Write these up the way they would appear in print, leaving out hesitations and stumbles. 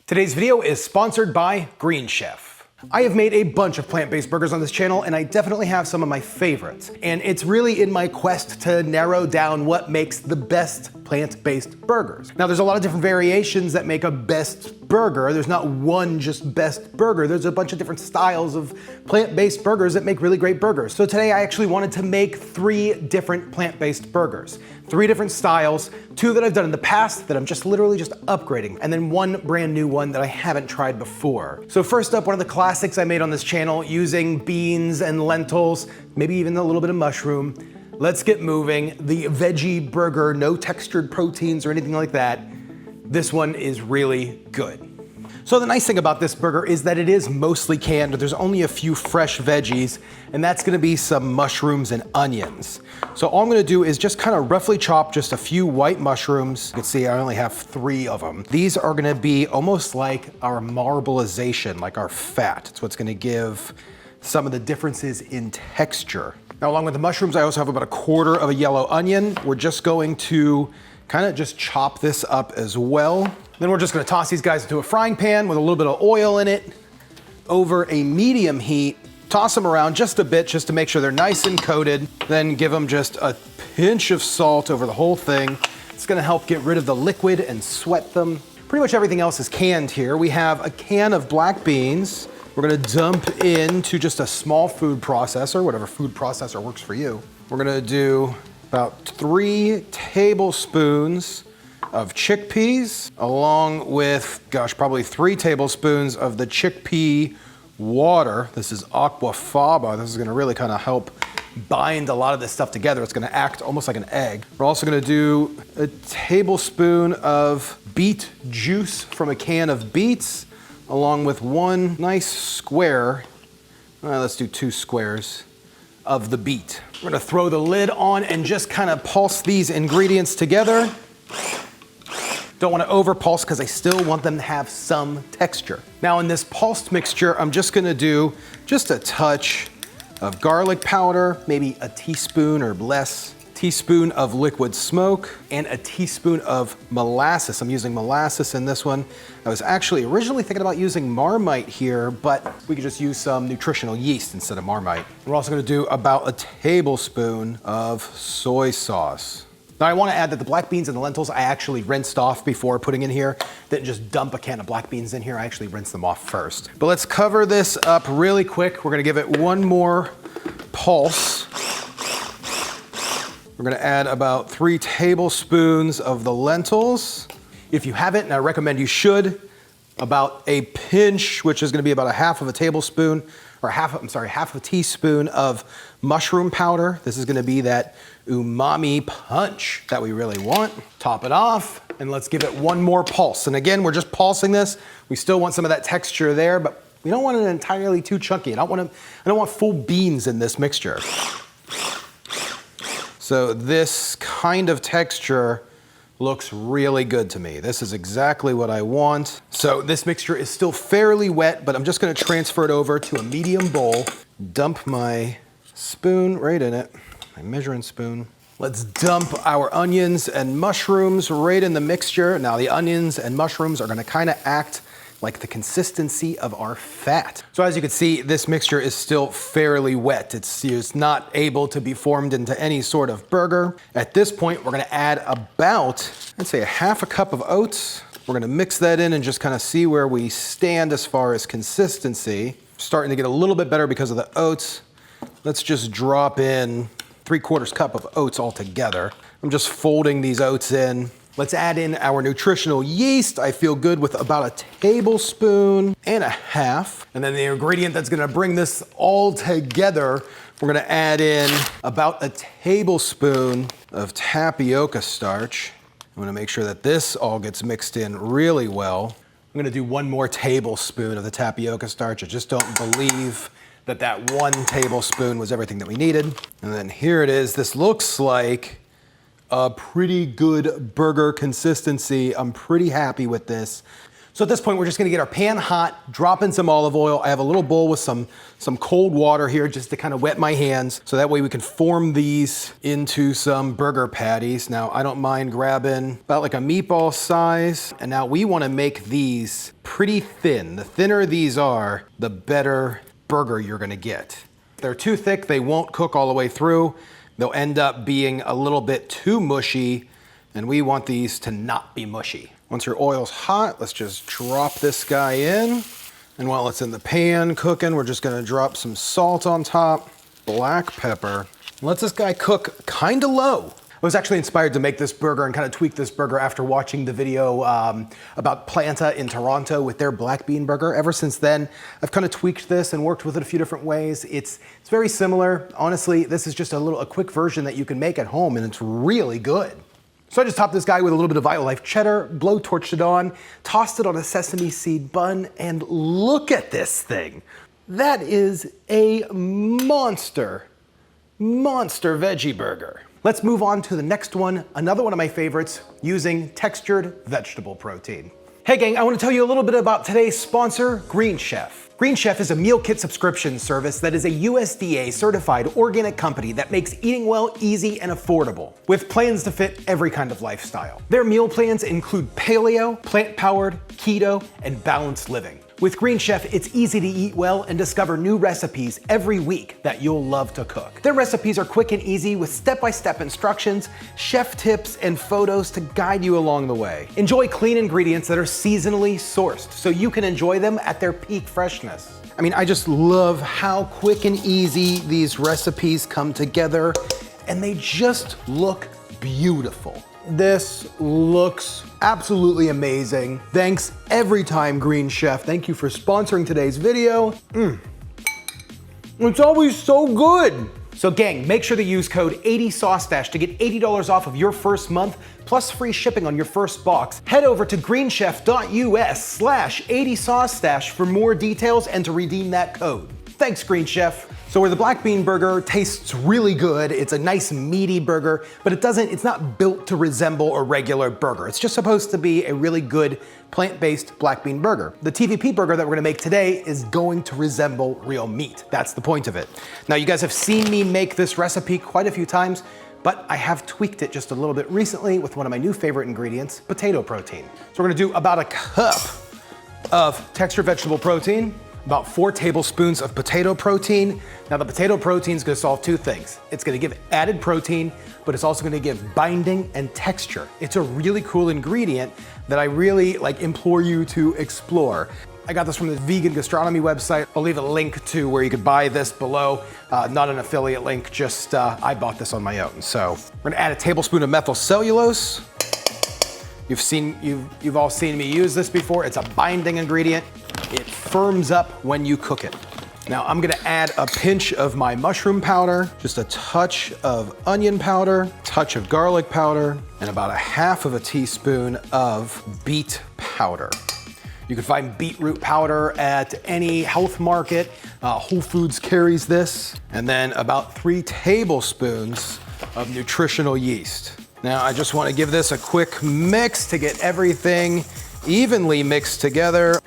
Today's video is sponsored by Green Chef. I have made a bunch of plant-based burgers on this channel, and I definitely have some of my favorites. And it's really in my quest to narrow down what makes the best plant-based burgers. Now, there's a lot of different variations that make a best burger. There's not one just best burger. There's a bunch of different styles of plant-based burgers that make really great burgers. So today I actually wanted to make 3 different plant-based burgers. 3 different styles, 2 that I've done in the past that I'm literally just upgrading, and then 1 brand new one that I haven't tried before. So first up, one of the classics I made on this channel using beans and lentils, maybe even a little bit of mushroom. Let's get moving. The Veggie Burger, no textured proteins or anything like that. This one is really good. So the nice thing about this burger is that it is mostly canned. There's only a few fresh veggies, and that's gonna be some mushrooms and onions. So all I'm gonna do is just kind of roughly chop just a few white mushrooms. You can see I only have 3 of them. These are gonna be almost like our marbleization, like our fat. It's what's gonna give some of the differences in texture. Now, along with the mushrooms, I also have about 1/4 of a yellow onion. We're just going to kind of just chop this up as well. Then we're just gonna toss these guys into a frying pan with a little bit of oil in it over a medium heat. Toss them around just a bit just to make sure they're nice and coated. Then give them just a pinch of salt over the whole thing. It's gonna help get rid of the liquid and sweat them. Pretty much everything else is canned here. We have a can of black beans. We're gonna dump into just a small food processor, whatever food processor works for you. We're gonna do about 3 tablespoons of chickpeas, along with, probably 3 tablespoons of the chickpea water. This is aquafaba. This is gonna really kind of help bind a lot of this stuff together. It's gonna act almost like an egg. We're also gonna do a tablespoon of beet juice from a can of beets, along with 1 nice square, let's do 2 squares, of the beet. We're gonna throw the lid on and just kind of pulse these ingredients together. Don't want to over pulse because I still want them to have some texture. Now in this pulsed mixture, I'm just gonna do just a touch of garlic powder, maybe a teaspoon or less, teaspoon of liquid smoke, and a teaspoon of molasses. I'm using molasses in this one. I was actually originally thinking about using Marmite here, but we could just use some nutritional yeast instead of Marmite. We're also gonna do about a tablespoon of soy sauce. Now I wanna add that the black beans and the lentils I actually rinsed off before putting in here. Didn't just dump a can of black beans in here, I actually rinsed them off first. But let's cover this up really quick. We're gonna give it 1 more pulse. We're gonna add about 3 tablespoons of the lentils. If you haven't, and I recommend you should, about a pinch, which is gonna be about a half of a tablespoon, or half of a teaspoon of mushroom powder. This is gonna be that umami punch that we really want. Top it off, and let's give it 1 more pulse. And again, we're just pulsing this. We still want some of that texture there, but we don't want it entirely too chunky. I don't want full beans in this mixture. So this kind of texture looks really good to me. This is exactly what I want. So this mixture is still fairly wet, but I'm just gonna transfer it over to a medium bowl. Dump my spoon right in it, my measuring spoon. Let's dump our onions and mushrooms right in the mixture. Now the onions and mushrooms are gonna kinda act like the consistency of our fat. So as you can see, this mixture is still fairly wet. It's not able to be formed into any sort of burger. At this point, we're gonna add about, I'd say, a half a cup of oats. We're gonna mix that in and just kind of see where we stand as far as consistency. Starting to get a little bit better because of the oats. Let's just drop in 3/4 cup of oats altogether. I'm just folding these oats in. Let's add in our nutritional yeast. I feel good with about a tablespoon and a half. And then the ingredient that's gonna bring this all together, we're gonna add in about a tablespoon of tapioca starch. I'm gonna make sure that this all gets mixed in really well. I'm gonna do 1 more tablespoon of the tapioca starch. I just don't believe that 1 tablespoon was everything that we needed. And then here it is. This looks like a pretty good burger consistency. I'm pretty happy with this. So at this point, we're just gonna get our pan hot, drop in some olive oil. I have a little bowl with some cold water here just to kind of wet my hands. So that way we can form these into some burger patties. Now, I don't mind grabbing about like a meatball size. And now we wanna make these pretty thin. The thinner these are, the better burger you're gonna get. If they're too thick, they won't cook all the way through. They'll end up being a little bit too mushy, and we want these to not be mushy. Once your oil's hot, let's just drop this guy in. And while it's in the pan cooking, we're just gonna drop some salt on top, black pepper. Let this guy cook kinda low. I was actually inspired to make this burger and kind of tweak this burger after watching the video about Planta in Toronto with their black bean burger. Ever since then, I've kind of tweaked this and worked with it a few different ways. It's very similar. Honestly, this is just a quick version that you can make at home, and it's really good. So I just topped this guy with a little bit of Violife cheddar, blowtorched it on, tossed it on a sesame seed bun, and look at this thing. That is a monster veggie burger. Let's move on to the next one, another one of my favorites, using textured vegetable protein. Hey gang, I want to tell you a little bit about today's sponsor, Green Chef. Green Chef is a meal kit subscription service that is a USDA certified organic company that makes eating well easy and affordable, with plans to fit every kind of lifestyle. Their meal plans include paleo, plant-powered, keto, and balanced living. With Green Chef, it's easy to eat well and discover new recipes every week that you'll love to cook. Their recipes are quick and easy with step-by-step instructions, chef tips, and photos to guide you along the way. Enjoy clean ingredients that are seasonally sourced so you can enjoy them at their peak freshness. I mean, I just love how quick and easy these recipes come together, and they just look beautiful. This looks absolutely amazing. Thanks every time, Green Chef. Thank you for sponsoring today's video. It's always so good. So gang, make sure to use code 80SauceStache to get $80 off of your first month, plus free shipping on your first box. Head over to greenchef.us/80SauceStache for more details and to redeem that code. Thanks, Green Chef. So where the black bean burger tastes really good, it's a nice meaty burger, but it's not built to resemble a regular burger. It's just supposed to be a really good plant-based black bean burger. The TVP burger that we're gonna make today is going to resemble real meat. That's the point of it. Now you guys have seen me make this recipe quite a few times, but I have tweaked it just a little bit recently with one of my new favorite ingredients, potato protein. So we're gonna do about a cup of textured vegetable protein, about 4 tablespoons of potato protein. Now the potato protein is gonna solve 2 things. It's gonna give added protein, but it's also gonna give binding and texture. It's a really cool ingredient that I really implore you to explore. I got this from the vegan gastronomy website. I'll leave a link to where you could buy this below. Not an affiliate link, just I bought this on my own. So we're gonna add a tablespoon of methyl cellulose. You've all seen me use this before. It's a binding ingredient. It firms up when you cook it. Now I'm gonna add a pinch of my mushroom powder, just a touch of onion powder, touch of garlic powder, and about a half of a teaspoon of beet powder. You can find beetroot powder at any health market. Whole Foods carries this. And then about 3 tablespoons of nutritional yeast. Now I just wanna give this a quick mix to get everything evenly mixed together.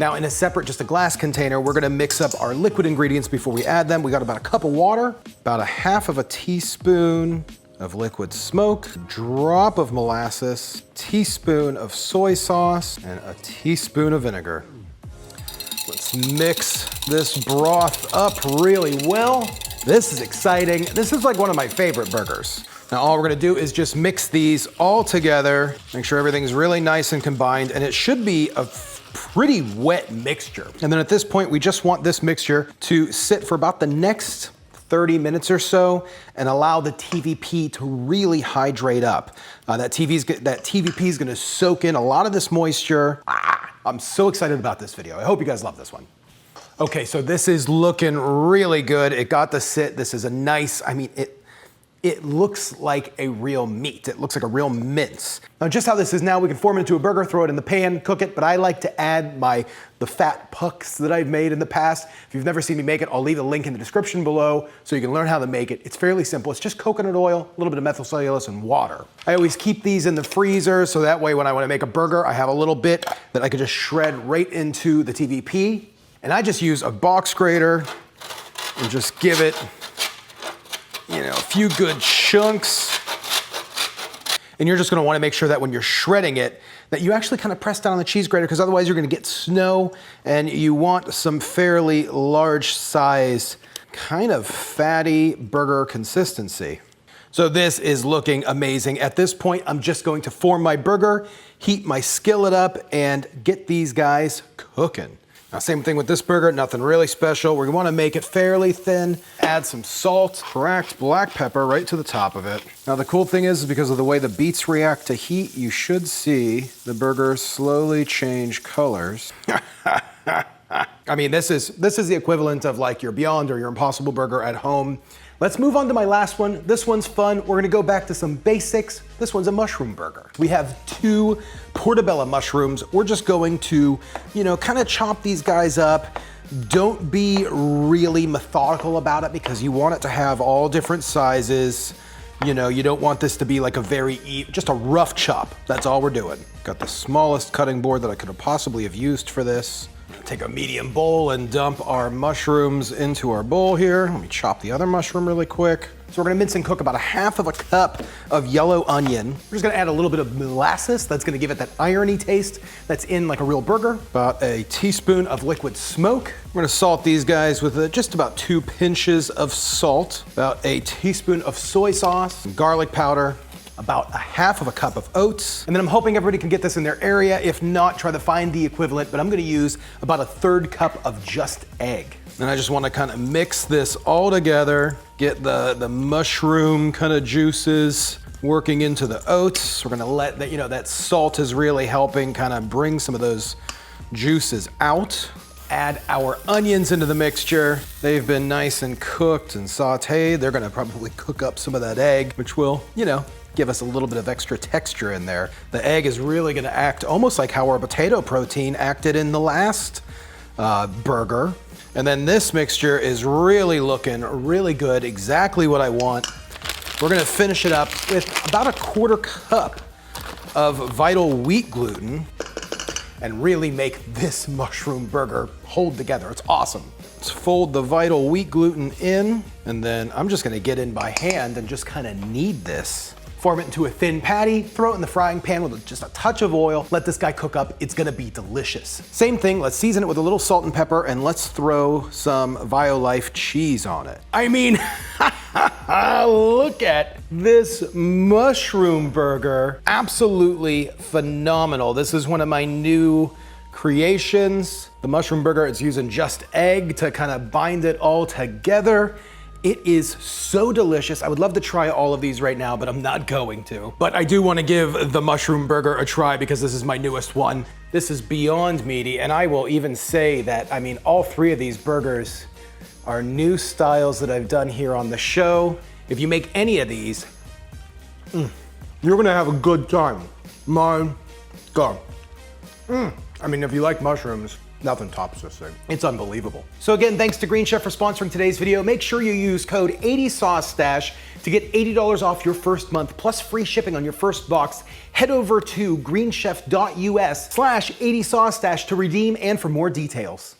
Now in a separate, just a glass container, we're gonna mix up our liquid ingredients before we add them. We got about a cup of water, about a half of a teaspoon of liquid smoke, drop of molasses, teaspoon of soy sauce, and a teaspoon of vinegar. Let's mix this broth up really well. This is exciting. This is like one of my favorite burgers. Now all we're gonna do is just mix these all together, make sure everything's really nice and combined, and it should be a pretty wet mixture. And then at this point, we just want this mixture to sit for about the next 30 minutes or so and allow the TVP to really hydrate up. That TVP is gonna soak in a lot of this moisture. I'm so excited about this video. I hope you guys love this one. Okay, so this is looking really good. It got to sit. This is a nice, it looks like a real meat. It looks like a real mince. Now, just how this is now, we can form it into a burger, throw it in the pan, cook it, but I like to add the fat pucks that I've made in the past. If you've never seen me make it, I'll leave a link in the description below so you can learn how to make it. It's fairly simple. It's just coconut oil, a little bit of methylcellulose, and water. I always keep these in the freezer so that way when I want to make a burger, I have a little bit that I can just shred right into the TVP. And I just use a box grater and just give it, you know, a few good chunks. And you're just gonna wanna make sure that when you're shredding it, that you actually kind of press down on the cheese grater, because otherwise you're gonna get snow, and you want some fairly large size, kind of fatty burger consistency. So this is looking amazing. At this point, I'm just going to form my burger, heat my skillet up, and get these guys cooking. Now, same thing with this burger, nothing really special. We want to make it fairly thin, add some salt, cracked black pepper right to the top of it. Now, the cool thing is because of the way the beets react to heat, you should see the burger slowly change colors. I mean, this is the equivalent of like your Beyond or your Impossible Burger at home. Let's move on to my last one. This one's fun. We're gonna go back to some basics. This one's a mushroom burger. We have 2 portobello mushrooms. We're just going to, you know, kind of chop these guys up. Don't be really methodical about it because you want it to have all different sizes. You know, you don't want this to be like just a rough chop. That's all we're doing. Got the smallest cutting board that I could have possibly have used for this. Take a medium bowl and dump our mushrooms into our bowl here. Let me chop the other mushroom really quick. So we're gonna mince and cook about 1/2 cup of yellow onion. We're just gonna add a little bit of molasses. That's gonna give it that irony taste that's in like a real burger. About a teaspoon of liquid smoke. We're gonna salt these guys with just about 2 pinches of salt. About a teaspoon of soy sauce, some garlic powder, about 1/2 cup of oats. And then I'm hoping everybody can get this in their area. If not, try to find the equivalent, but I'm gonna use about 1/3 cup of just egg. And I just wanna kind of mix this all together, get the mushroom kind of juices working into the oats. We're gonna let that, you know, that salt is really helping kind of bring some of those juices out. Add our onions into the mixture. They've been nice and cooked and sauteed. They're gonna probably cook up some of that egg, which will, you know, give us a little bit of extra texture in there. The egg is really gonna act almost like how our potato protein acted in the last burger. And then this mixture is really looking really good, exactly what I want. We're gonna finish it up with about 1/4 cup of vital wheat gluten and really make this mushroom burger hold together. It's awesome. Let's fold the vital wheat gluten in, and then I'm just gonna get in by hand and just kind of knead this. Form it into a thin patty, throw it in the frying pan with just a touch of oil, let this guy cook up, it's gonna be delicious. Same thing, let's season it with a little salt and pepper, and let's throw some Violife cheese on it. I mean, look at this mushroom burger. Absolutely phenomenal. This is one of my new creations. The mushroom burger, it's using just egg to kind of bind it all together. It is so delicious. I would love to try all of these right now, but I'm not going to. But I do want to give the mushroom burger a try because this is my newest one. This is beyond meaty, and I will even say that, I mean, all 3 of these burgers are new styles that I've done here on the show. If you make any of these, you're gonna have a good time. My God. I mean, if you like mushrooms, nothing tops this thing. It's unbelievable. So again, thanks to Green Chef for sponsoring today's video. Make sure you use code 80SauceStache to get $80 off your first month plus free shipping on your first box. Head over to greenchef.us/80SauceStache to redeem and for more details.